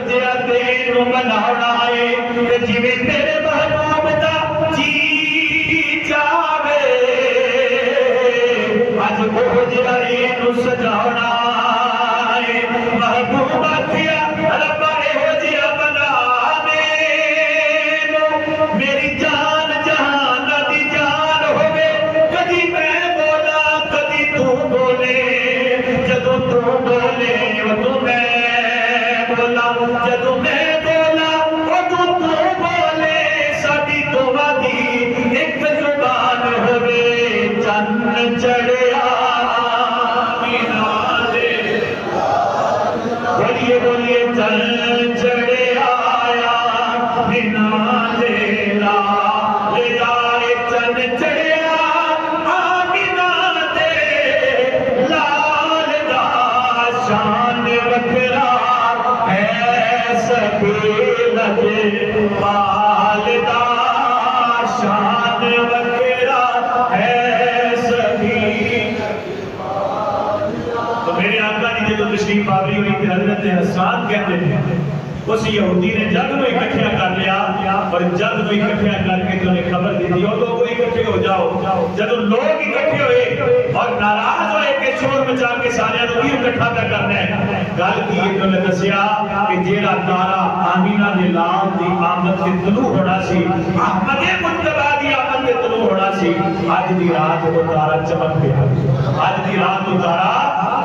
جہا تینوں مناونا ہے جویں تیرے محبوب دا جی جاوے اج وہ جہا اینوں سجاونا ہے محبوب آکھیا ربا ایہو جہا بنا مینوں میری جان جہان دی جان ہوے کدی میں بولا کدی تو بولے جدوں تو بولے ادوں میں بولا جدوں میں بولا ادوں تو بولے ساڈی دعا دی ایک زبان ہوے چن چڑھیا مینا دے بولیے بولیے چن چڑھیا مینا دے لال لائے چن چڑھیا آمینہ دے لال دا شان وکھرا ہے سبیل دے لال دا شان وکھرا ہے سبیل تو میرے آقا نے جو تشریف آوری ہوئی تھی حضرت حسان کہتے ہیں اس یہودی نے جگ کو اکٹھیا کر لیا اور جگ کو اکٹھیا کر کے تو نے خبر دی دی اور لوگ اکٹھے ہو جاؤ جب لوگ اکٹھے ہوئے اور ناراض ہوئے کہ شور مچا کے سارے تو بھی اکٹھا کر کرنا ہے گل کی تو نے دسیا کہ جیڑا تارا آمینہ دے لال دی آمد سے طلوع ہونا سی احمد مجتبی دی آمد سے طلوع ہونا سی آج دی رات وہ تارا چمک گیا آج دی رات وہ تارا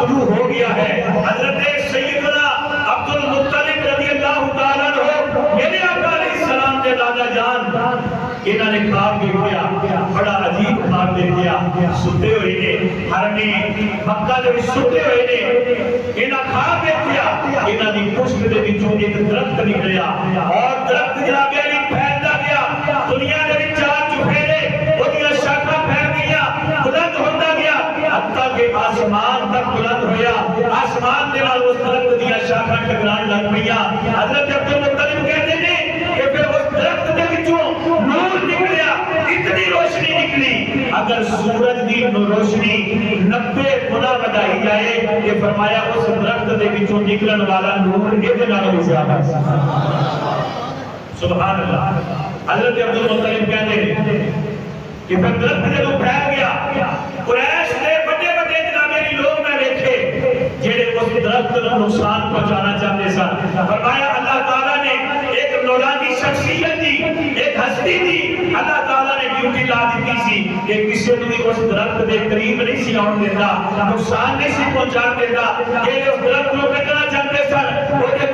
طلوع ہو گیا ہے حضرت سیدنا عبد المطلب رضی اللہ تعالیٰ عنہ میرے آقا علیہ السلام دے دادا جان انہوں نے خواب دیکھیا بڑا عجیب خواب دیکھیا ستے ہوئے نے حرم مکہ دے ستے ہوئے نے انہوں خواب دیکھیا انہوں نے پشت دے وچوں ایک درخت نکلیا اور درخت جناب علی پھیلتا گیا دنیا دے وچ چار چفیرے اودیاں شاخاں پھیل گئیاں بلند ہوتا گیا حتیٰ کہ آسمان تک بلند ہویا آسمان دے نال اس درخت دیا شاخاں ٹکران لگ پئیاں حضرت عبد المطلب کہتے ہیں کہ پھر اس درخت دے وچوں نور نکلیا اتنی روشنی نکلی اگر سورج دی روشنی 90 گنا بڑھائی جائے کہ فرمایا اس درخت دے وچوں نکلن والا نور ادھے نالوں زیادہ سبحان اللہ حضرت عبد المطلب کہتے ہیں کہ پھر درخت جب پھیل گیا قریش نے بڑے بڑے جناب میری لوگ میں دیکھے جڑے اس درخت کو نقصان پہنچانا چاہتے سن فرمایا اللہ تعالیٰ نے ایک نورانی شخصیت دی ایک ہستی دی اللہ تعالیٰ نے ڈیوٹی لا دیتی سی کہ کسی نے بھی اس درخت دے قریب نہیں سی آن دیتا نقصان نہیں سی پہنچا دیتا کہ اس درخت کو کٹنا چاہتے سن